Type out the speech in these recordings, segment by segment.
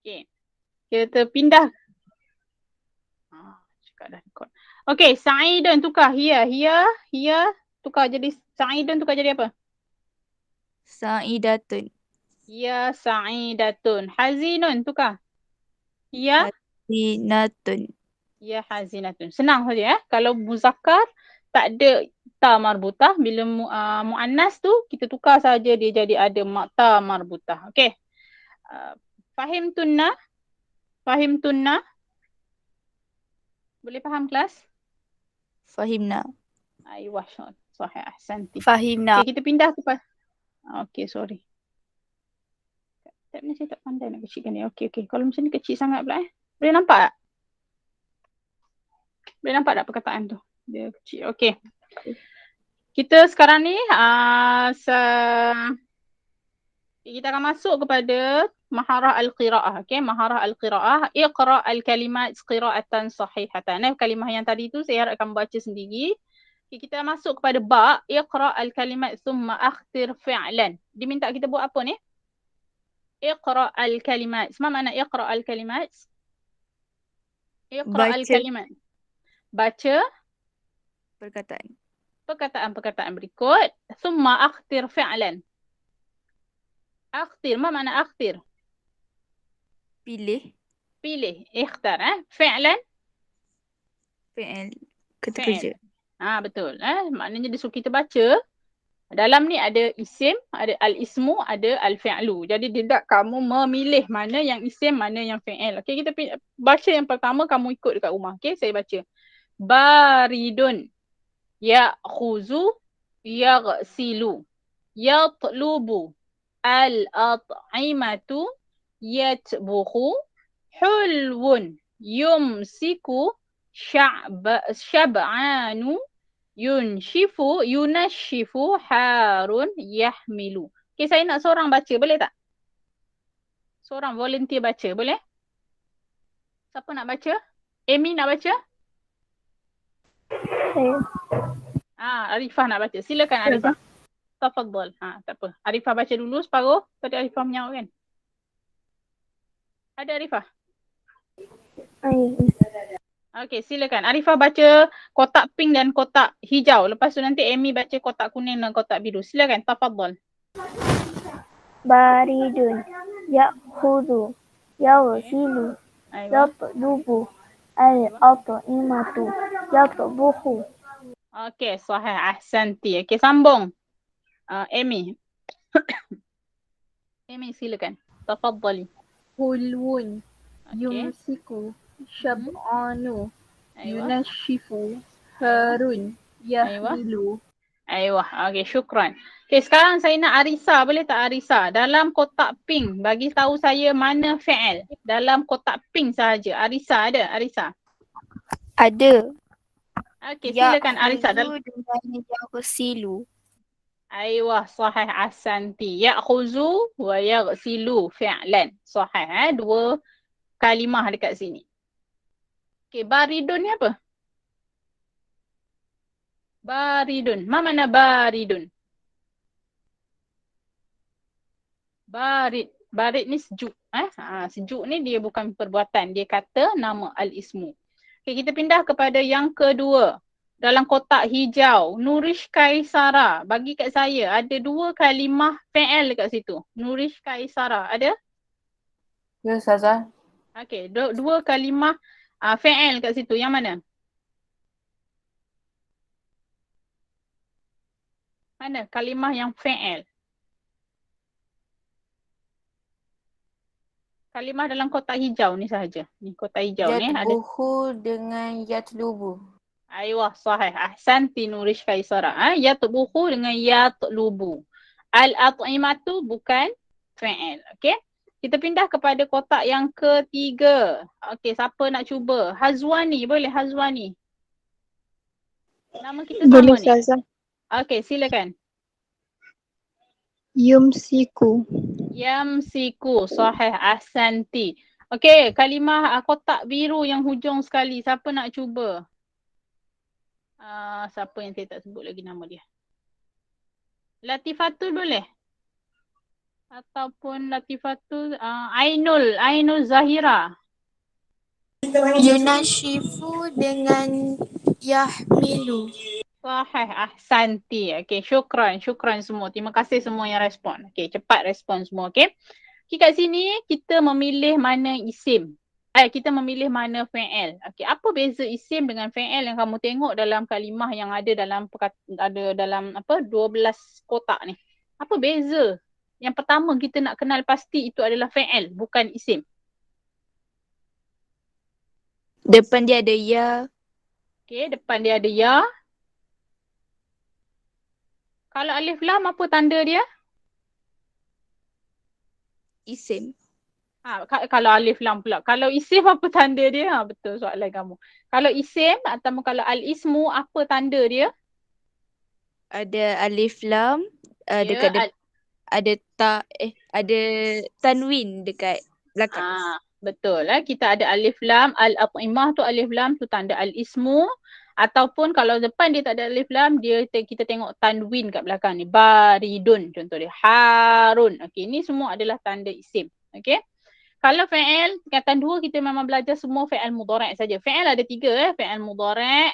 Okay. Kita pindah. Cakap dah record. Okay, Sa'idun tukar. Hiya. Tukar jadi Sa'idun tukar jadi apa? Sa'idatun. Ya Sa'idatun. Hazinun tukar. Ya. Hazinatun. Ya Hazinatun. Senang saja ya. Kalau muzakkar tak ada ta marbutah. Bila muannas tu kita tukar saja dia jadi ada ta marbutah. Okay. Fahim tunna? Fahim tunna? Boleh faham kelas? Fahimna. Ayuh, sahih, ahsanti. Fahimna. Okay, kita pindah kepada. Okay, sorry. Tak ni saya tak pandai nak kecilkan ni. Okay. Kalau macam ni kecil sangat pula Boleh nampak tak? Boleh nampak tak perkataan tu? Dia kecil. Okay. Kita sekarang ni kita akan masuk kepada maharah al-qira'ah. Okay, maharah al-qira'ah. Iqra' al-kalimat qira'atan sahihatan. Kalimah yang tadi tu saya harapkan baca sendiri. Okay, kita masuk kepada ba' iqra' al-kalimat thumma akhtir fi'lan. Diminta kita buat apa ni? Iqra' al-kalimat. Semua makna iqra' al-kalimat? Iqra' al-kalimat. Baca perkataan berikut. Thumma akhtir fi'lan. Akhtir. Apa makna akhtir? Pilih. Ikhtar. Fi'lan? Fi'il. Kata Fi'il. kerja. Betul. Maknanya dia suruh kita baca. Dalam ni ada isim, ada al-ismu, ada al-fi'lu. Jadi tidak kamu memilih mana yang isim, mana yang fi'il. Okay, kita baca yang pertama, kamu ikut dekat rumah. Okay, saya baca. Baridun. Ya'khuzu. Yaghsilu. Yatlubu. Al-at'imatu. Yatbukhu. Hulwun. Yumsiku. Syab'anu. Yunashifu, harun, yahmilu. Okay, saya nak seorang baca, boleh tak? Seorang volunteer baca, boleh? Siapa nak baca? Amy nak baca? Arifah nak baca. Silakan Arifah. Tafadhal. Tak apa. Arifah baca dulu separuh. Tadi Arifah menyaut kan? Ada Arifah? Okay, silakan. Arifah baca kotak pink dan kotak hijau. Lepas tu nanti Amy baca kotak kuning dan kotak biru. Silakan. Tafadhal. Baridun. Ya'khudhu. Yaghsilu. Yatlubu. Al-at'imatu. Yatbukhu. Okay, sahih. Ahsanti. Okay, sambung. Amy. Amy, silakan. Tafadhali. Hulwun. Yumsiku. Syab'anu. Yunashifu. Harun. Yahmilu. Okay, syukran. Okay, sekarang saya nak Arisa. Boleh tak Arisa? Dalam kotak pink, bagi tahu saya mana fi'il. Dalam kotak pink sahaja. Arisa ada? Arisa? Ada. Okay, silakan Arisa. Dengan yaghsilu. Sahih, ahsanti. Ya'khuzu wa yaghsilu fi'lan. Sahih. Dua kalimah dekat sini. Okay, baridun ni apa? Baridun. Mana baridun? Barid ni sejuk. Sejuk ni dia bukan perbuatan. Dia kata nama al-ismu. Okay, kita pindah kepada yang kedua. Dalam kotak hijau. Nurish Kaisara. Bagi kat saya. Ada dua kalimah fi'il dekat situ. Nurish Kaisara. Ada? Ya, Ustazah. Okay, dua kalimah fi'il kat situ. Yang mana? Mana kalimah yang fi'il? Kalimah dalam kotak hijau ni sahaja. Ni kotak hijau ni ada. Yatbuhu dengan yatlubu. Sahih. Ahsanti Nurish Kaisara. Yatbuhu dengan yatlubu. Al-at'imatu bukan fi'il. Okay. Kita pindah kepada kotak yang ketiga. Okay, siapa nak cuba? Hazwani. Boleh Hazwani? Nama kita sama ni. Boleh Ustazah. Okay, silakan. Yumsiku. Sahih. Ahsanti. Okay, kalimah kotak biru yang hujung sekali. Siapa nak cuba? Siapa yang saya tak sebut lagi nama dia? Latifatul boleh? Ataupun Latifatu Ainul Zahira. Yunashifu dengan yahmilu. Sahih, ahsanti. Okey, syukran semua. Terima kasih semua yang respon. Okey, cepat respon semua, okey. Okay, kat sini kita memilih mana isim. Kita memilih mana fi'il. Okey, apa beza isim dengan fi'il yang kamu tengok dalam kalimah yang ada dalam 12 kotak ni. Apa beza? Yang pertama kita nak kenal pasti itu adalah fi'il, bukan isim. Depan dia ada ya. Okey, depan dia ada ya. Kalau alif lam apa tanda dia? Isim. Kalau alif lam pula. Kalau isim apa tanda dia? Betul soalan kamu. Kalau isim atau kalau al-ismu apa tanda dia? Ada alif lam. Ya, Dekat ada tanwin dekat belakang. Betul. Kita ada alif lam. Al-at'imah tu alif lam tu tanda al-ismu. Ataupun kalau depan dia tak ada alif lam, kita tengok tanwin kat belakang ni. Baridun contoh dia. Harun. Okey, ni semua adalah tanda isim. Okey. Kalau fi'il, tingkatan 2 kita memang belajar semua fi'il mudhari' saja. Fi'il ada 3 fi'il mudhari'.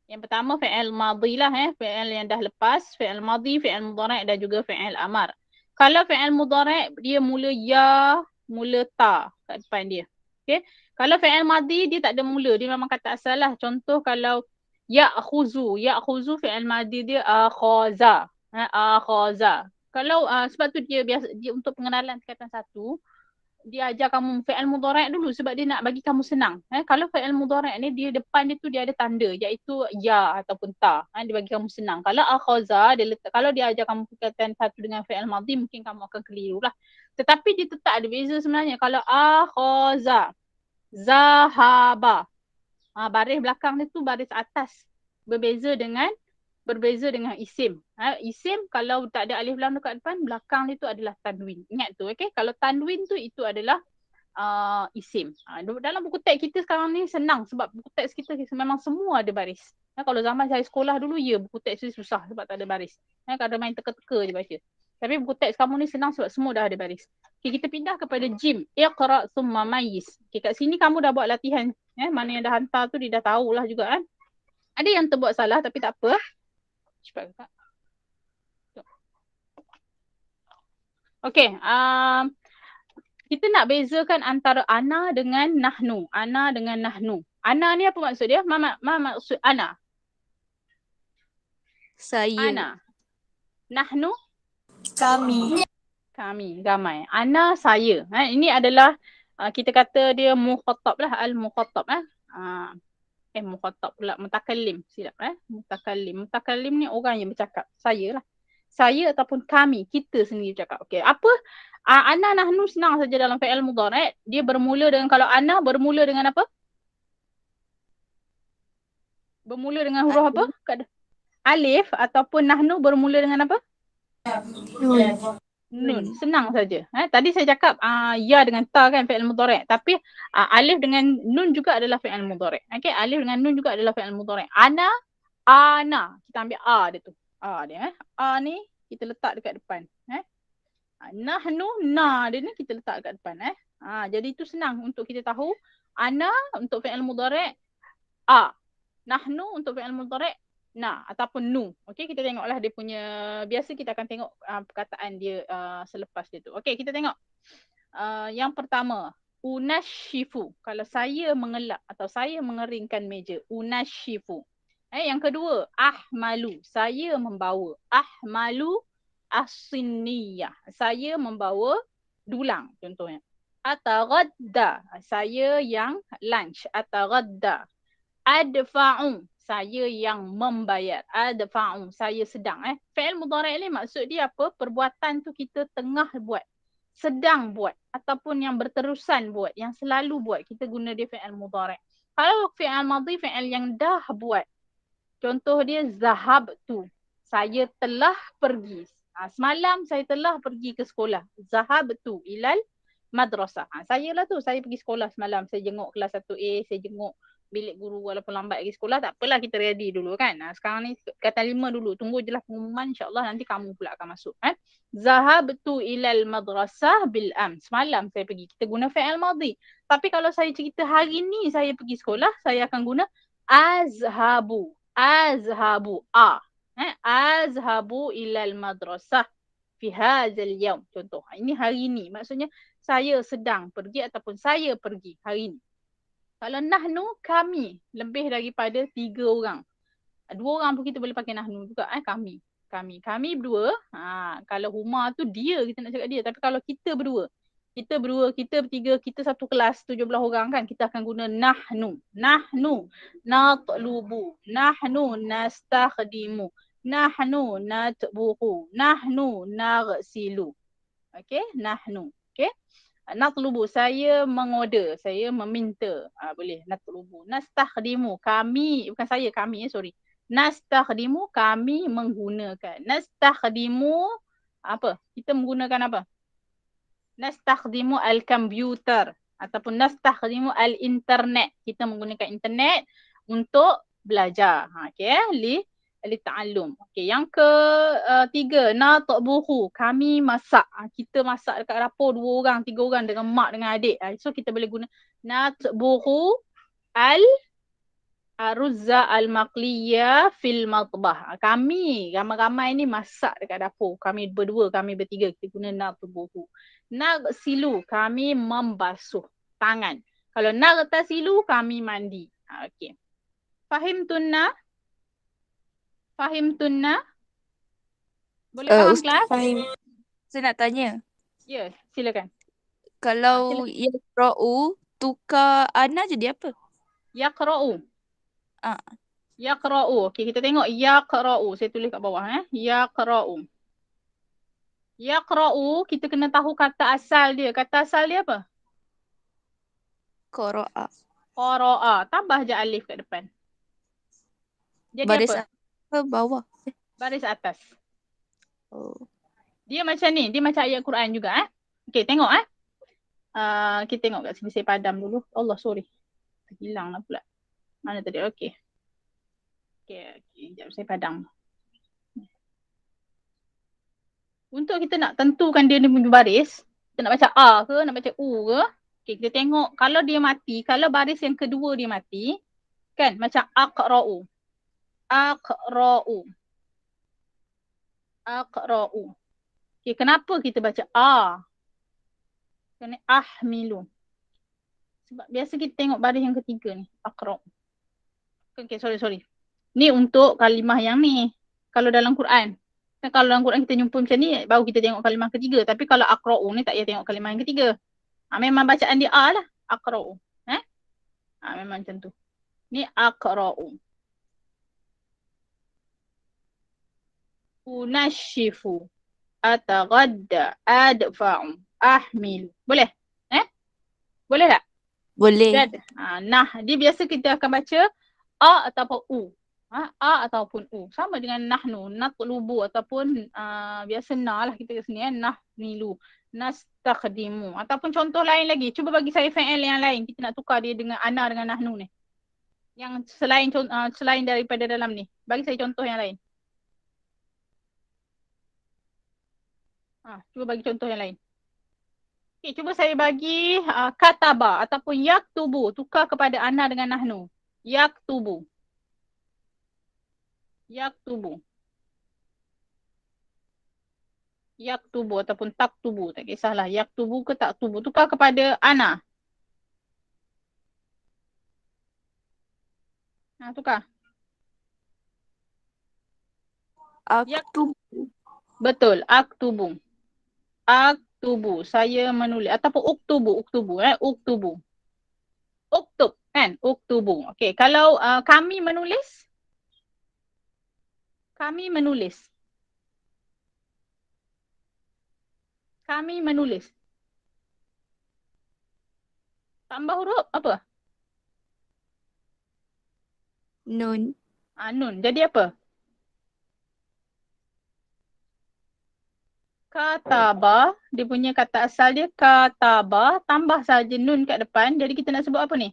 Yang pertama fi'il madhi lah fi'il yang dah lepas, fi'il madhi, fi'il mudhari' dan juga fi'il amar. Kalau fi'il mudhari' dia mula ya, mula ta kat depan dia. Okey. Kalau fi'il madhi dia tak ada mula, dia memang kata asal lah. Contoh kalau ya'khuzu fi'il madhi dia akhaza. Akhaza. Kalau sebab tu dia untuk pengenalan tingkatan 1, dia ajar kamu fi'il mudhari' dulu sebab dia nak bagi kamu senang. Kalau fi'il mudhari' ni dia depan dia tu dia ada tanda iaitu ya ataupun ta. Dia bagi kamu senang. Kalau akhaza kalau dia ajar kamu tingkatan 1 dengan fi'il madhi mungkin kamu akan keliru lah. Tetapi dia tetap ada beza sebenarnya. Kalau akhaza, zahaba. Baris belakang dia tu baris atas. Berbeza dengan isim. Isim kalau tak ada alif lam dekat depan, belakang dia tu adalah tanwin. Ingat tu, okey? Kalau tanwin tu itu adalah isim. Dalam buku teks kita sekarang ni senang sebab buku teks kita memang semua ada baris. Kalau zaman saya sekolah dulu, buku teks tu susah sebab tak ada baris. Kadang main teka-teka je baca. Tapi buku teks kamu ni senang sebab semua dah ada baris. Okay, kita pindah kepada jim. Iqra' thumma mayyiz. Okay, kat sini kamu dah buat latihan. Mana yang dah hantar tu dia dah tahulah juga kan. Ada yang terbuat salah tapi tak apa. Cepat Kak. Okay. Kita nak bezakan antara ana dengan nahnu. Ana dengan nahnu. Ana ni apa maksud dia? Ma maksud ana? Saya. Ana. Nahnu? Kami. Kami, ramai. Ana, saya. Ini adalah kita kata dia mukhatab lah. Al-mukhatab. Mukhatab pula. Mutakallim. Silap. Mutakallim. Mutakallim ni orang yang bercakap. Saya lah. Saya ataupun kami. Kita sendiri bercakap. Okay. Apa? Ana, nahnu senang saja dalam fi'il mudhari'. Dia bermula dengan, kalau ana bermula dengan apa? Bermula dengan huruf apa? Alif ataupun nahnu bermula dengan apa? Nun. Senang saja. Tadi saya cakap ya dengan ta kan fi'il mudhari'. Tapi alif dengan nun juga adalah fi'il mudhari'. Okey, alif dengan nun juga adalah fi'il mudhari'. Ana. Kita ambil dia tu. Dia ni kita letak dekat depan. Nahnu, dia ni kita letak dekat depan. Jadi itu senang untuk kita tahu. Ana untuk fi'il mudhari', nahnu untuk fi'il mudhari', ataupun nu. Okey, kita tengoklah dia punya, biasa kita akan tengok perkataan dia selepas dia tu. Okey, kita tengok. Yang pertama, unashifu. Kalau saya mengelap atau saya mengeringkan meja, unashifu. Yang kedua, ahmalu. Saya membawa. Ahmalu as-sinniyah. Saya membawa dulang contohnya. Ataghadda. Saya yang lunch. Ataghadda. Adfa'u. Saya yang membayar. Adfa'u. Saya sedang. Fi'il mudhari' ni maksud dia apa? Perbuatan tu kita tengah buat. Sedang buat. Ataupun yang berterusan buat. Yang selalu buat. Kita guna dia fi'il mudhari'. Kalau fi'il madhi, fi'il yang dah buat. Contoh dia zahabtu. Saya telah pergi. Semalam saya telah pergi ke sekolah. Zahabtu ilal madrasah. Saya lah tu. Saya pergi sekolah semalam. Saya jenguk kelas 1A. Saya jenguk bilik guru walaupun lambat lagi sekolah, tak apalah, kita ready dulu kan. Sekarang ni kata 5 dulu. Tunggu je lah pengumuman, insyaAllah nanti kamu pula akan masuk kan. Zahabtu ilal madrasah bil am. Semalam saya pergi. Kita guna fi'il madhi. Tapi kalau saya cerita hari ni saya pergi sekolah, saya akan guna azhabu. Azhabu. Azhabu ilal madrasah fi hadzal yaum. Contoh. Ini hari ni. Maksudnya saya sedang pergi ataupun saya pergi hari ni. Kalau nahnu, kami. Lebih daripada 3 orang. 2 orang pun kita boleh pakai nahnu juga. Kami. Kami berdua. Kalau huma tu dia, kita nak cakap dia. Tapi kalau kita berdua, kita bertiga, kita satu kelas 17 orang kan. Kita akan guna nahnu. Nahnu natlubu. Nahnu nastakhdimu. Nahnu natbuhu. Nahnu naghsilu. Okay, nahnu. Okay. Natlubu, saya mengorder, saya meminta. Boleh, natlubu. Nastakhdimu, kami, bukan saya, kami sorry. Nastakhdimu, kami menggunakan. Nastakhdimu, apa? Kita menggunakan apa? Nastakhdimu al-komputer ataupun nastakhdimu al-internet. Kita menggunakan internet untuk belajar. Okay, lita'allum. Okay, yang ketiga, natbuhu, kami masak. Kita masak dekat dapur 2 orang, 3 orang dengan mak dengan adik. So kita boleh guna natbuhu al-ruzza al-maqliya fil matbah. Kami ramai-ramai ni masak dekat dapur. Kami berdua, kami bertiga, kita guna natbuhu. Naghsilu, kami membasuh tangan. Kalau naghtasilu, kami mandi. Okay. Fahimtunna? Fahimtunna? Boleh faham kelas? Fahim. Saya nak tanya. Ya, silakan. Kalau yaqra'u tukar ana jadi apa? Yaqra'u. Ah. Yaqra'u. Okey, kita tengok yaqra'u. Saya tulis kat bawah. Yaqra'u. Yaqra'u, kita kena tahu kata asal dia. Kata asal dia apa? Qara'a. Qara'a. Tambah je alif kat depan. Jadi Baris apa? ke bawah? Baris atas. Oh. Dia macam ni. Dia macam ayat Quran juga. Okey, tengok. Kita tengok kat sini. Saya padam dulu. Allah, sorry. Hilang lah pula. Mana tadi? Okey. Okey. Sekejap saya padam. Untuk kita nak tentukan dia punya baris, kita nak baca A ke, nak baca U ke. Okey, kita tengok. Kalau dia mati, kalau baris yang kedua dia mati, kan? Macam aqra'u. Aqra'u. Aqra'u. Okay, kenapa kita baca A? Kerana ahmilu. Sebab biasa kita tengok baris yang ketiga ni. Aqra'u. Okay, sorry. Ni untuk kalimah yang ni. Kalau dalam Quran. Kan kalau dalam Quran kita jumpa macam ni, baru kita tengok kalimah ketiga. Tapi kalau aqra'u ni tak payah tengok kalimah yang ketiga. Memang bacaan dia A lah. Aqra'u. Memang macam tu. Ni aqra'u. Unashifu, atagadda, adfa'u, ahmilu. Boleh? Boleh tak? Boleh. Nah, dia biasa kita akan baca A ataupun U. A ataupun U. Sama dengan nahnu, natlubu ataupun biasa na lah kita kat sini. Nahmilu, nastakhdimu. Ataupun contoh lain lagi. Cuba bagi saya fi'il yang lain. Kita nak tukar dia dengan ana dengan nahnu ni. Yang selain daripada dalam ni. Bagi saya contoh yang lain. Cuba bagi contoh yang lain. Okay, cuba saya bagi kataba ataupun yaktubu. Tukar kepada ana dengan nahnu. Yaktubu. Yaktubu. Yaktubu ataupun taktubu. Tak kisahlah. Yaktubu ke taktubu. Tukar kepada ana. Tukar. Aktubu. Betul. Aktubu. Aktubu, saya menulis. Ataupun uktubu. Uktubu. Uktub kan? Uktubu. Okey, kalau kami menulis. Kami menulis. Kami menulis. Tambah huruf apa? Nun. Nun. Jadi apa? Kataba, dia punya kata asal dia kataba, tambah saja nun kat depan. Jadi kita nak sebut apa ni?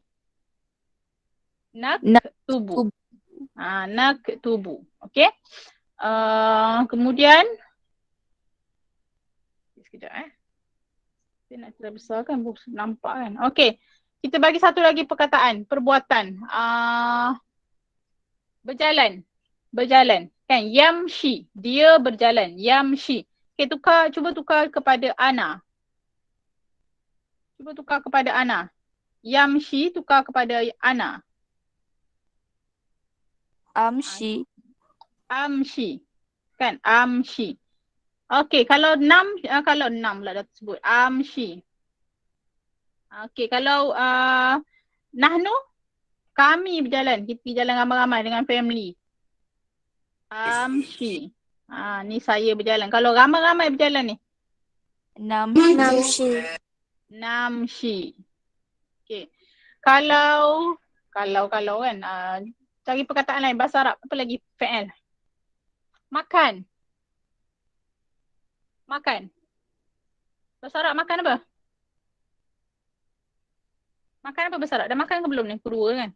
Naktubu. Naktubu. Okey. Kemudian sekejap Saya nak cerita besar kan, nampak kan. Okey. Kita bagi satu lagi perkataan, perbuatan. Berjalan. Kan, yamshi. Dia berjalan. Yamshi. Okey, cuba tukar kepada ana. Yamshi tukar kepada ana. Amshi. Kan, amshi. Okey, kalau enam pula dah tersebut. Amshi. Okey, kalau nahnu, kami berjalan. Kita pergi jalan ramai-ramai dengan family. Amshi. Ni saya berjalan. Kalau ramai-ramai berjalan ni. Namshi. Okey. Kalau kan, cari perkataan lain bahasa Arab. Apa lagi? Fi'il. Makan. Bahasa Arab makan apa? Makan apa bahasa Arab? Dah makan ke belum ni? Kedua kan?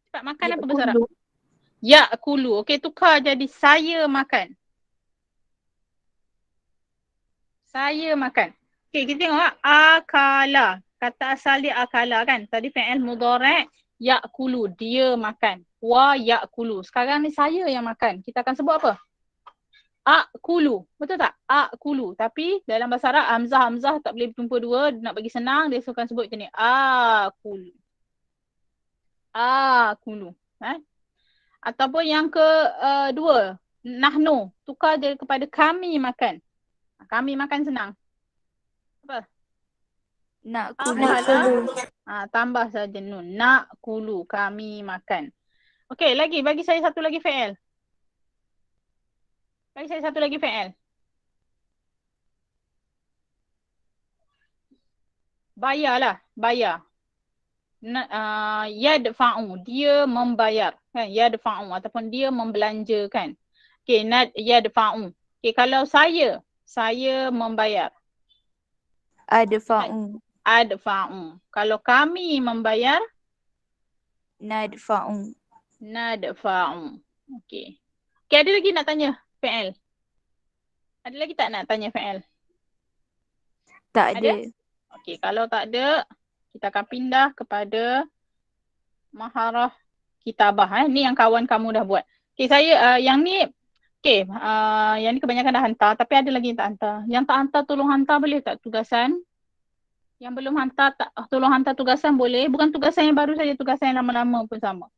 Cepat makan apa bahasa Arab? Ya'kulu. Okey, tukar jadi saya makan. Okey, kita tengok akala. Kata asal dia akala kan? Tadi fi'il mudhari' ya'kulu. Dia makan. Wa ya'kulu. Sekarang ni saya yang makan. Kita akan sebut apa? Akulu. Betul tak? Akulu. Tapi dalam bahasa Arab, hamzah tak boleh berjumpa dua. Nak bagi senang, dia akan sebut macam ni. Akulu. Ataupun yang kedua, nahnu. Tukar dia kepada kami makan. Kami makan senang. Apa? Nakulu. Tambah saja nun. Nakulu. Kami makan. Okey, bagi saya satu lagi fi'il. Bayar. Yadfa'u. Dia membayar. Kan? Yadfa'u ataupun dia membelanjakan. Okey, yadfa'u. Okey, kalau saya membayar. Adfa'u. Kalau kami membayar. Nadfa'u. Okey. Okey, ada lagi nak tanya fi'il? Ada lagi tak nak tanya fi'il? Tak ada. Okey, kalau tak ada, kita akan pindah kepada maharah kitabah. Ni yang kawan kamu dah buat. Okey, saya yang ni, yang ni kebanyakan dah hantar, tapi ada lagi yang tak hantar. Yang tak hantar, tolong hantar boleh tak tugasan? Yang belum hantar, tolong hantar tugasan boleh. Bukan tugasan yang baru saja, tugasan yang lama-lama pun sama.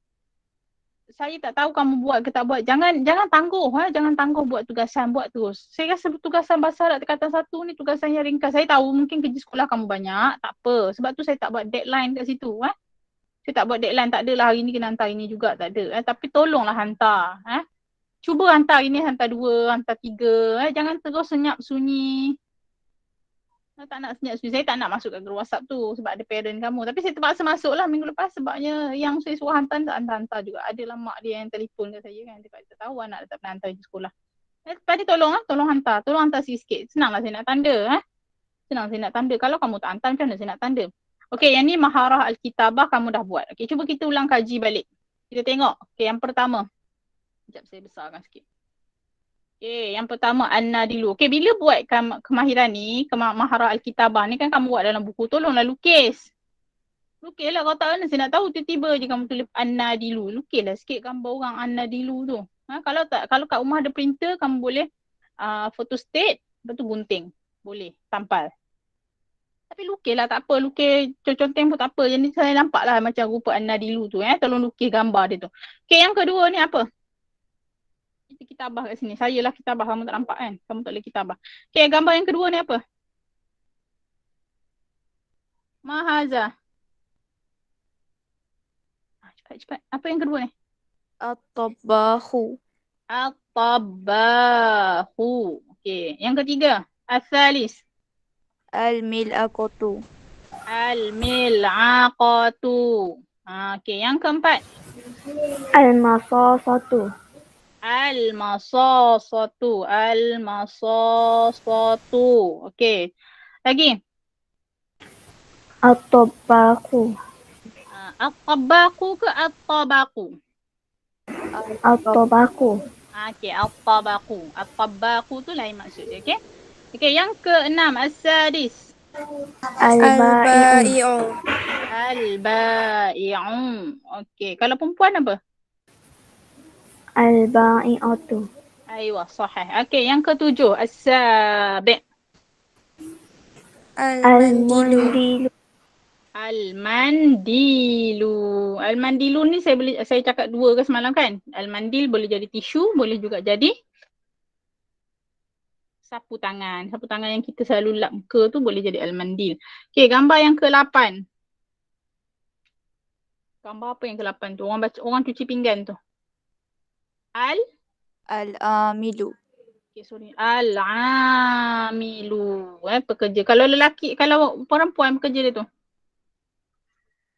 Saya tak tahu kamu buat ke tak buat. Jangan tangguh. Jangan tangguh buat tugasan. Buat terus. Saya rasa tugasan bahasa Arab tingkatan 1 ni tugasan yang ringkas. Saya tahu mungkin kerja sekolah kamu banyak. Tak apa. Sebab tu saya tak buat deadline kat situ. Saya tak buat deadline. Tak adalah hari ni kena hantar ini juga. Tak ada. Tapi tolonglah hantar. Cuba hantar ini, hantar 2, hantar 3. Jangan terus senyap sunyi. Saya tak nak senyap sunyi. Saya tak nak masuk kat grup WhatsApp tu sebab ada parent kamu. Tapi saya terpaksa masuk lah minggu lepas sebabnya yang saya suruh hantar tak hantar juga. Adalah mak dia yang telefon ke saya kan. Dia tak tahu anak dia tak pernah hantar di sekolah. Tadi tolong hantar. Tolong hantar sikit. Senanglah saya nak tanda. Senang saya nak tanda. Kalau kamu tak hantar, macam mana saya nak tanda? Okey, yang ni maharah al-kitabah kamu dah buat. Okey, cuba kita ulang kaji balik. Kita tengok. Okey, yang pertama. Sekejap saya besarkan sikit. Okay, yang pertama an-nadilu. Okay, bila buat kemahiran ni, maharah al-kitabah ni kan kamu buat dalam buku, tolonglah lukis. Lukislah, kalau tak mana saya nak tahu tiba-tiba je kamu tulis an-nadilu. Lukislah sikit gambar orang an-nadilu tu. Kalau kat rumah ada printer, kamu boleh photostat, lepas tu gunting. Boleh, tampal. Tapi lukislah, tak apa. Lukis conteng pun tak apa. Jadi saya nampak lah macam rupa an-nadilu tu. Tolong lukis gambar dia tu. Okay, yang kedua ni apa? Kita kitabah kat sini. Saya lah kitabah. Kamu tak nampak kan? Kamu tak boleh kitabah. Okay, gambar yang kedua ni apa? Mahaza. Cepat. Apa yang kedua ni? At-tabahu. Okay. Yang ketiga? Al-thalis. Al-mil'aqatu. Okay. Yang keempat? Al-masasatu. Okay. Lagi? At-tabahu. At-tabaku ke at-tabaku? At-tabaku. Okey, at-tabaku. At-tabaku tu lain maksud dia, okey? Okey, yang keenam, as-sadis. Al-ba'i'u. Al-ba'i'u. Okey, kalau perempuan apa? Al-ba'i'atu. Aywa, sahih. Okey, yang ketujuh, as-sabi'. Al-mundilu. Al-mandilu. Al-mandilu ni saya cakap dua ke semalam kan? Al-mandil boleh jadi tisu, boleh juga jadi sapu tangan. Sapu tangan yang kita selalu lap muka tu boleh jadi al-mandil. Okey, gambar yang ke-8. Gambar apa yang ke-8 tu? Orang cuci pinggan tu. Al-amilu. Okay, sorry. Al-amilu. Pekerja. Kalau lelaki, kalau perempuan pekerja dia tu?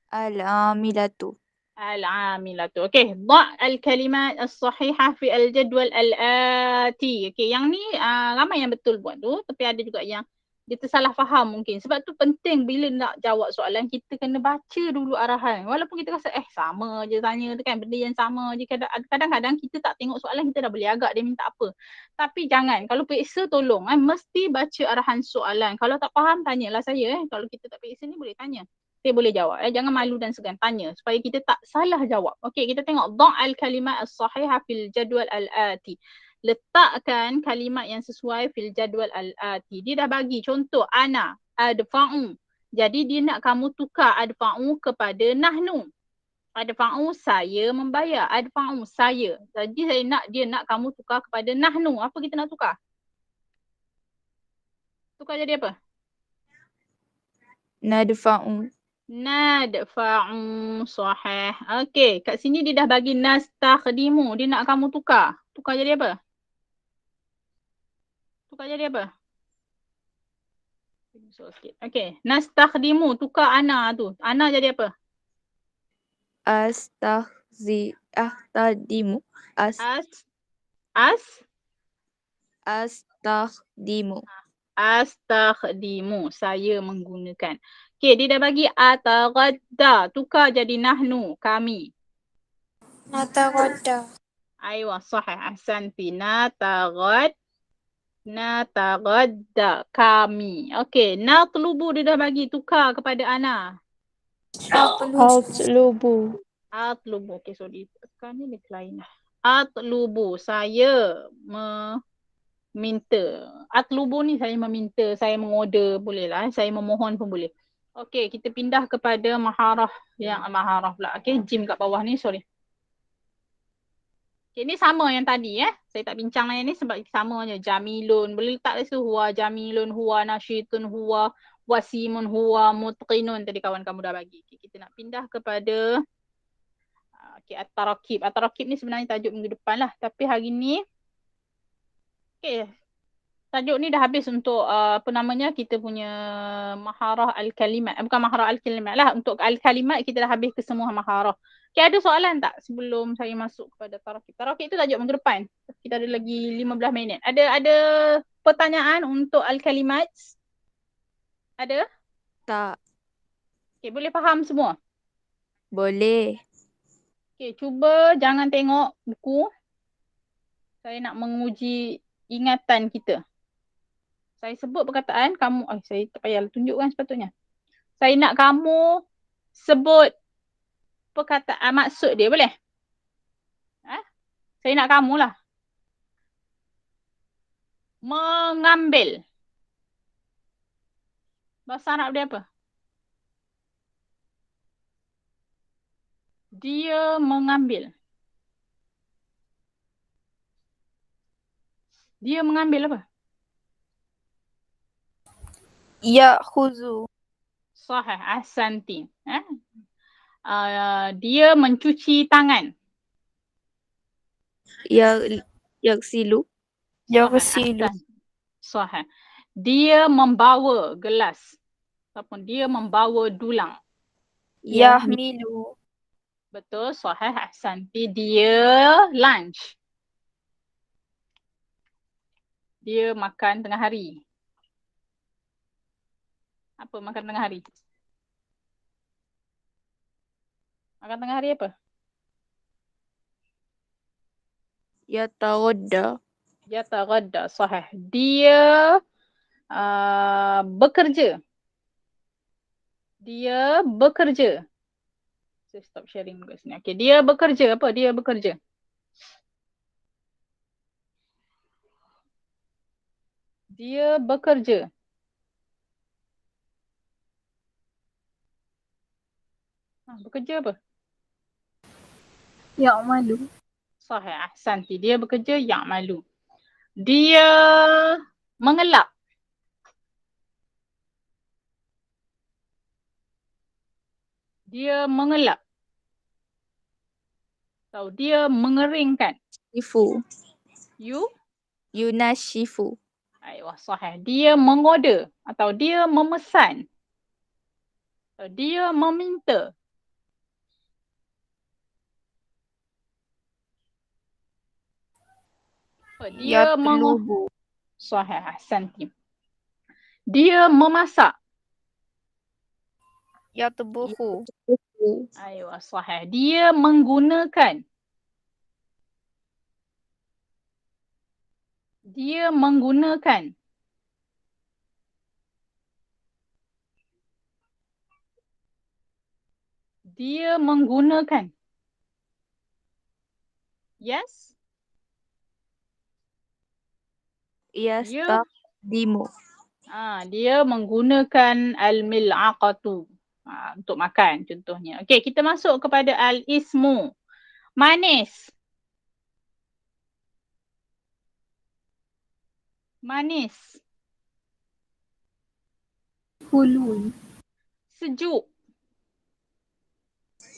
Al-amilatu. Al-amilatu. Okay. Da' al-kalimat as-sahihah fi al-jadwal al-ati. Okay. Yang ni ramai yang betul buat tu. Tapi ada juga yang dia tersalah faham mungkin. Sebab tu penting bila nak jawab soalan, kita kena baca dulu arahan. Walaupun kita rasa sama je tanya tu kan. Benda yang sama je. Kadang-kadang kita tak tengok soalan, kita dah boleh agak dia minta apa. Tapi jangan. Kalau periksa tolong. Mesti baca arahan soalan. Kalau tak faham, tanyalah saya. Kalau kita tak periksa ni boleh tanya. Saya boleh jawab. Jangan malu dan segan. Tanya supaya kita tak salah jawab. Okey, kita tengok. Da'al kalimat as-sahihah fil jadwal al-ati. Letakkan kalimat yang sesuai fil jadwal al-ati. Dia dah bagi contoh. Ana adfa'u. Jadi dia nak kamu tukar adfa'u kepada nahnu. Adfa'u saya membayar. Adfa'u saya. Jadi dia nak kamu tukar kepada nahnu. Apa kita nak tukar? Tukar jadi apa? Nadfa'u. Nadfa'u, sahih. Okey, kat sini dia dah bagi nastakhdimu. Dia nak kamu tukar. Tukar jadi apa? Tukar jadi apa? Okey, nastakhdimu. Tukar ana tu. Ana jadi apa? Ahtadimu. Astakhdimu. Astakhdimu. Saya menggunakan. Okey, dia dah bagi ataghadda. Tukar jadi nahnu. Kami. Nataghadda. Aywa, sahih. Ahsanti. Nataghadda. Kami. Okey, natlubu dia dah bagi. Tukar kepada ana. Atlubu. Atlubu. Okey, sorry. Tekan ni dia lain. Atlubu. Saya meminta. Atlubu ni saya meminta. Saya mengorder. Boleh lah. Saya memohon pun boleh. Okey, kita pindah kepada maharah. Maharah pula. Okey, jim kat bawah ni. Sorry. Okay, ni sama yang tadi Saya tak bincang yang ni sebab sama je. Jamilun. Boleh letak di situ. Huwa jamilun, huwa nasyitun, huwa wasimun, huwa mutqinun. Tadi kawan kamu dah bagi. Okay, kita nak pindah kepada at-tarakib. At-tarakib ni sebenarnya tajuk minggu depan lah. Tapi hari ni tajuk ni dah habis untuk kita punya maharah al-kalimat. Bukan maharah al-kalimat lah. Untuk al-kalimat kita dah habis ke semua maharah. Okay, ada soalan tak sebelum saya masuk kepada tarakib? Tarakib tu tajuk minggu depan. Kita ada lagi 15 minit. Ada pertanyaan untuk al-kalimat? Ada? Tak. Okay, boleh faham semua? Boleh. Okay, cuba jangan tengok buku. Saya nak menguji ingatan kita. Saya sebut perkataan, kamu, saya tak payah tunjukkan sepatutnya. Saya nak kamu sebut perkataan maksud dia, boleh? Saya nak kamu lah. Mengambil. Bahasa Arab dia apa? Dia mengambil. Dia mengambil apa? Ya'khuzu. Sahih, ahsanti. Dia mencuci tangan. Yaghsilu. Sahih. Dia membawa gelas. Ataupun dia membawa dulang. Yahmilu. Betul, sahih, ahsanti. Dia lunch. Dia makan tengah hari. Apa makan tengah hari? Makan tengah hari apa? Yataghadda. Yataghadda. Sahih. Dia bekerja. Dia bekerja. Saya stop sharing kat sini. Okay. Dia bekerja. Apa? Dia bekerja. Dia bekerja. Bekerja apa? Ya'malu. Sahih. Ahsanti. Dia bekerja ya'malu. Dia mengelak. Dia mengelak. Atau dia mengeringkan. Shifu. You? Yunashifu. Aywa, sahih. Dia mengorder. Atau dia memesan. Atau dia meminta. Dia Yatlubu. Sahih. Ahsanti. Dia memasak. Yatbuhu. Aywa, sahih. Dia menggunakan. Dia menggunakan. Dia menggunakan. Yes? Yastaqdimu. Dia menggunakan al-mil'aqatu untuk makan contohnya. Okey, kita masuk kepada al-ismu. Manis. Manis. Hulun. Sejuk.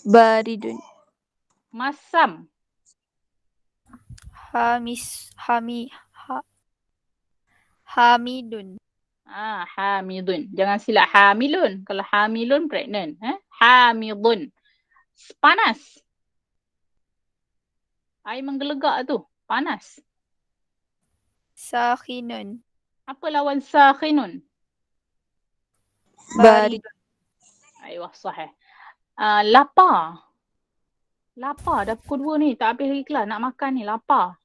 Baridun. Masam. Hamidun. Hamidun. Jangan silap hamilun. Kalau hamilun pregnant. Hamidun. Panas. Air menggelegak tu. Panas. Sakhinun. Apa lawan sakhinun? Baridun. Aywa, sahih. Lapar. Lapar dah pukul 2 ni. Tak habis lagi kelas. Nak makan ni. Lapar.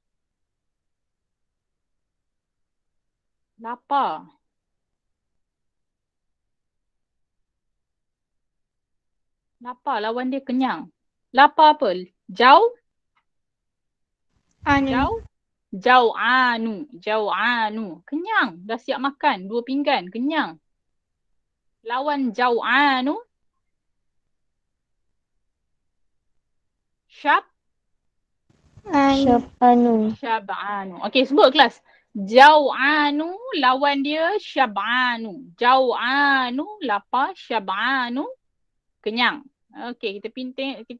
Lapar. Lapar lawan dia kenyang. Lapar apa? Jauh? Jauh? Jau'anu. Jau'anu. Kenyang. Dah siap makan. 2 pinggan. Kenyang. Lawan jau'anu. Syab'anu. Okey, sebut kelas. Jau'anu lawan dia syab'anu. Jau'anu lapar, syab'anu kenyang. Okey, kita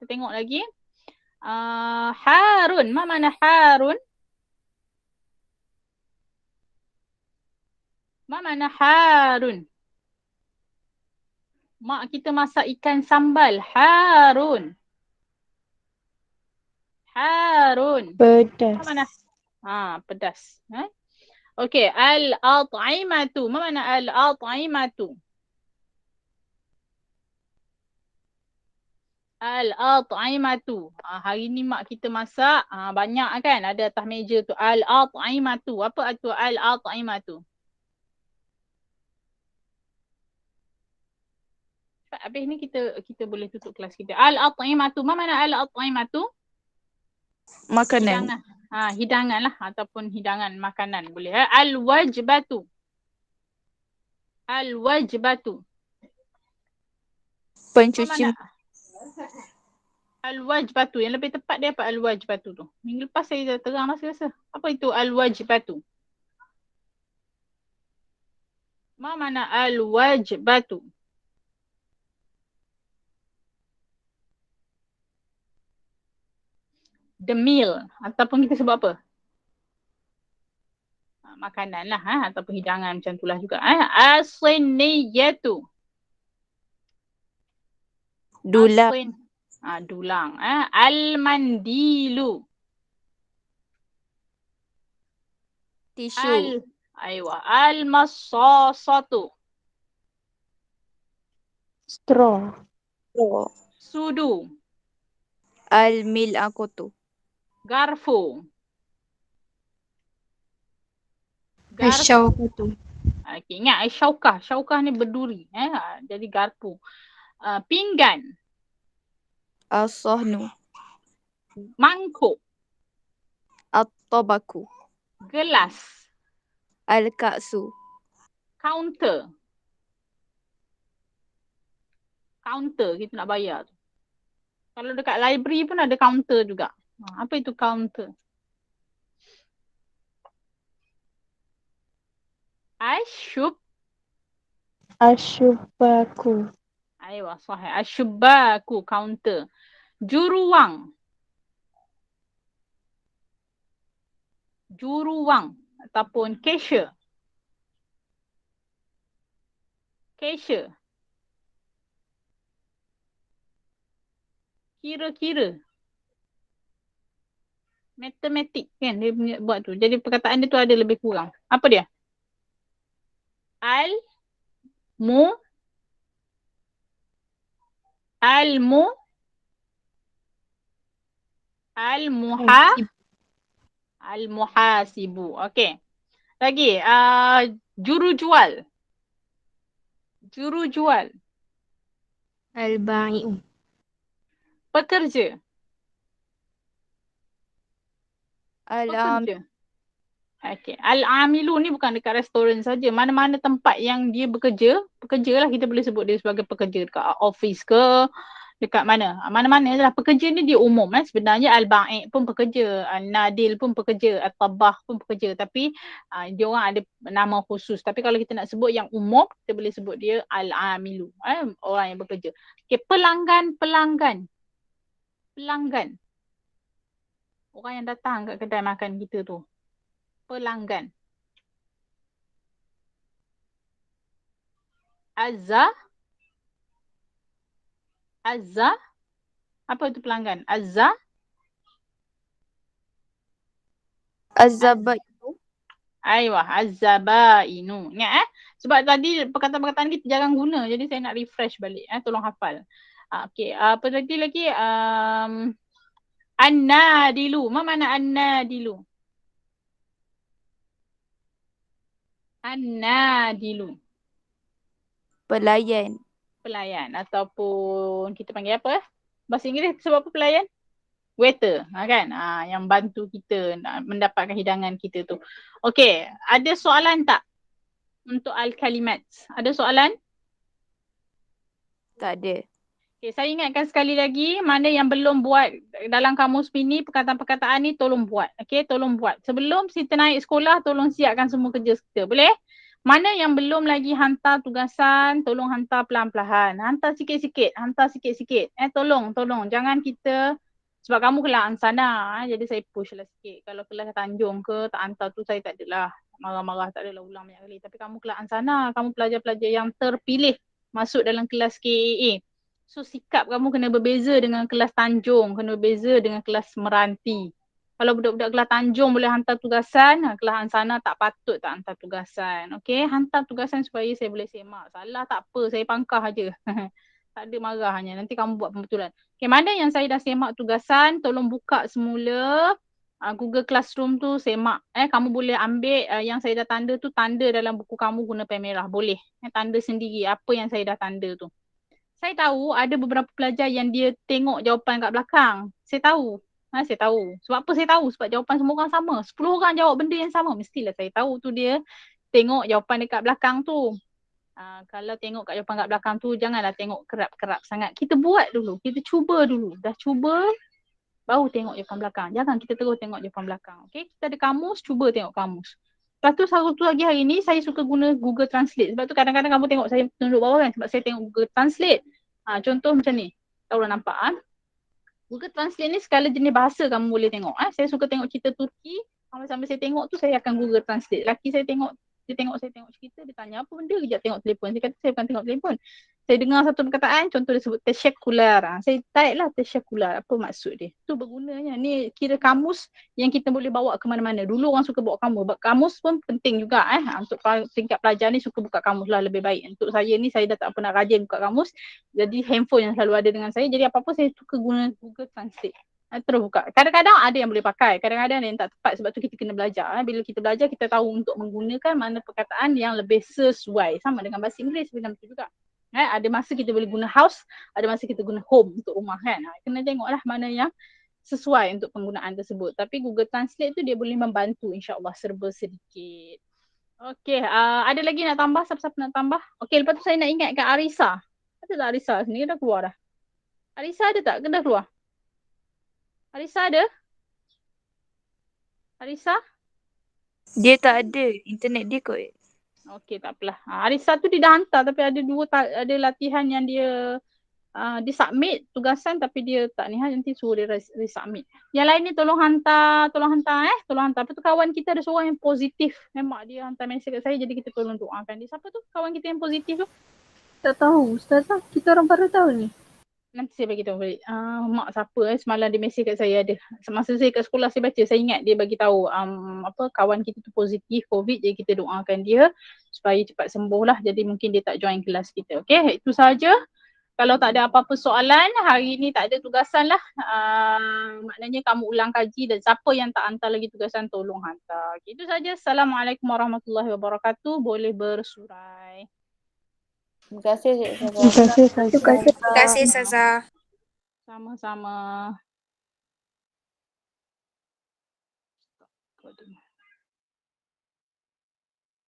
tengok lagi. Harun. Ma mana Harun? Ma mana Harun? Mak kita masak ikan sambal. Harun. Harun. Pedas. Ma mana? Pedas. Okey, al-at'imatu. Ma mana al-at'imatu? Al-at'imatu. Hari ni mak kita masak banyak kan, ada atas meja tu. Al-at'imatu. Apa tu al-at'imatu? Habis ni kita boleh tutup kelas kita. Al-at'imatu. Ma mana al-at'imatu? Makanan. Hidangan lah ataupun hidangan makanan boleh. Al-wajbatu. Al-wajbatu. Pencuci. Al-wajbatu. Yang lebih tepat dia apa al-wajbatu tu? Minggu lepas saya dah terang masih rasa. Apa itu al-wajbatu? Ma mana al-wajbatu? The meal. Ataupun kita sebut apa? Makanan lah ataupun hidangan macam itulah juga. As-siniyatu. Dulang. Dulang. Al-mandilu. Tisu. Al-massasatu. Straw. Sudu. Al-mil'aqatu. Garfu. Garfu. Asyaukatu. Okay, ingat syaukah. Syaukah ni berduri. Jadi garfu. Pinggan. As-sahnu. Mangkuk. At-tabaku. Gelas. Al-ka'su. Kaunter. Kaunter kita nak bayar tu. Kalau dekat library pun ada kaunter juga. Apa itu kaunter? Asyub. Asyubaku. Aywa, sahih. Asyubaku, kaunter. Juruwang. Juruwang ataupun cashier. Cashier. Kira-kira. Matematik kan dia punya buat tu. Jadi perkataan dia tu ada lebih kurang. Apa dia? Al-mu Al-muhasibu. Okey. Lagi. Jurujual. Jurujual. Al-ba'i'u. Pekerja. Al-am. Pekerja. Okey. Al-amilu ni bukan dekat restoran saja. Mana-mana tempat yang dia bekerja, pekerja lah kita boleh sebut dia sebagai pekerja. Dekat office ke, dekat mana. Mana-mana je lah. Pekerja ni dia umum. Sebenarnya al-ba'i' pun pekerja. Al-nadil pun pekerja. Al-tabah pun pekerja. Tapi dia orang ada nama khusus. Tapi kalau kita nak sebut yang umum, kita boleh sebut dia al-amilu. Orang yang bekerja. Okey, pelanggan. Pelanggan. Orang yang datang kat kedai makan kita tu. Pelanggan. Azza. Apa itu pelanggan? Azza. Az-zabainu. Aywa, az-zabainu. Ingat sebab tadi perkataan-perkataan kita jarang guna. Jadi saya nak refresh balik. Tolong hafal. Okey, apa lagi? An-nadilu. Mana an-nadilu? An-nadilu. Pelayan. Pelayan ataupun kita panggil apa? Bahasa Inggeris sebab apa pelayan? Waiter, kan? Yang bantu kita nak mendapatkan hidangan kita tu. Okey, ada soalan tak untuk al-kalimat? Ada soalan? Tak ada. Okay, saya ingatkan sekali lagi, mana yang belum buat dalam kamus ini, perkataan-perkataan ni tolong buat. Okay, tolong buat. Sebelum kita naik sekolah, tolong siapkan semua kerja kita. Boleh? Mana yang belum lagi hantar tugasan, tolong hantar pelan-pelan. Hantar sikit-sikit. Tolong. Jangan kita, sebab kamu kelas sana, jadi saya push lah sikit. Kalau kelas Tanjung ke, tak hantar tu saya tak adalah marah-marah, tak adalah ulang banyak kali. Tapi kamu kelas sana, kamu pelajar-pelajar yang terpilih masuk dalam kelas KAA. So sikap kamu kena berbeza dengan kelas Tanjung, kena berbeza dengan kelas Meranti. Kalau budak-budak kelas Tanjung boleh hantar tugasan, kelas sana tak patut tak hantar tugasan. Okay, hantar tugasan supaya saya boleh semak. Salah tak apa, saya pangkah aja. Tak ada marahnya, nanti kamu buat pembetulan. Okay, mana yang saya dah semak tugasan, tolong buka semula Google Classroom tu, semak. Kamu boleh ambil yang saya dah tanda tu, tanda dalam buku kamu guna pen merah. Boleh. Tanda sendiri apa yang saya dah tanda tu. Saya tahu ada beberapa pelajar yang dia tengok jawapan kat belakang. Saya tahu. Saya tahu. Sebab apa saya tahu? Sebab jawapan semua orang sama. 10 orang jawab benda yang sama. Mestilah saya tahu tu dia tengok jawapan dekat belakang tu. Kalau tengok kat jawapan kat belakang tu, janganlah tengok kerap-kerap sangat. Kita buat dulu. Kita cuba dulu. Dah cuba, baru tengok jawapan belakang. Jangan kita terus tengok jawapan belakang. Okay? Kita ada kamus, cuba tengok kamus. Lepas tu satu lagi hari ni, saya suka guna Google Translate. Sebab tu kadang-kadang kamu tengok saya tunjuk bawah kan. Sebab saya tengok Google Translate. Contoh macam ni. Tahu dah nampak? Google Translate ni segala jenis bahasa kamu boleh tengok. Saya suka tengok cerita Turki. Sambil saya tengok tu saya akan Google Translate. Laki saya tengok, dia tengok saya tengok cerita, dia tanya apa benda, kejap tengok telefon. Saya kata saya bukan tengok telefon. Saya dengar satu perkataan, contoh dia sebut tasyakular. Saya type lah tasyakular. Apa maksud dia? Tu bergunanya. Ni kira kamus yang kita boleh bawa ke mana-mana. Dulu orang suka bawa kamus. Kamus pun penting juga untuk tingkat pelajar ni suka buka kamus lah lebih baik. Untuk saya ni, saya dah tak pernah rajin buka kamus. Jadi handphone yang selalu ada dengan saya. Jadi apa-apa saya suka guna Google Translate. Terus buka. Kadang-kadang ada yang boleh pakai. Kadang-kadang ada yang tak tepat. Sebab tu kita kena belajar. Bila kita belajar, kita tahu untuk menggunakan mana perkataan yang lebih sesuai. Sama dengan bahasa Inggeris macam tu juga. Ada masa kita boleh guna house, ada masa kita guna home untuk rumah kan. Kena tengoklah mana yang sesuai untuk penggunaan tersebut. Tapi Google Translate tu dia boleh membantu, insya-Allah serba sedikit. Okey, ada lagi nak tambah? Siapa-siapa nak tambah? Okey, lepas tu saya nak ingatkan Arisa. Ada tak Arisa sini? Dah keluar dah. Arisa ada tak? Ke dah keluar? Arisa ada? Arisa? Dia tak ada. Internet dia kot. Okey, tak apalah. Arisa tu dia dah hantar tapi ada latihan yang dia submit tugasan tapi dia tak ni nanti suruh dia resubmit. Yang lain ni tolong hantar. Lepas tu kawan kita ada seorang yang positif. Memang dia hantar mesej kat saya jadi kita tolong doakan dia. Siapa tu kawan kita yang positif tu? Tak tahu Ustazah, kita orang baru tahu ni. Nanti saya bagi tahu balik. Mak siapa semalam dia mesej kat saya ada. Semasa saya kat sekolah saya baca, saya ingat dia bagi tahu kawan kita tu positif COVID, jadi kita doakan dia supaya cepat sembuh lah. Jadi mungkin dia tak join kelas kita. Okey, itu saja. Kalau tak ada apa-apa soalan, hari ni tak ada tugasan lah. Maknanya kamu ulang kaji dan siapa yang tak hantar lagi tugasan tolong hantar. Okay, itu saja. Assalamualaikum warahmatullahi wabarakatuh. Boleh bersurai. Terima kasih Cik Ustazah. Terima kasih. Ustazah. Sama-sama.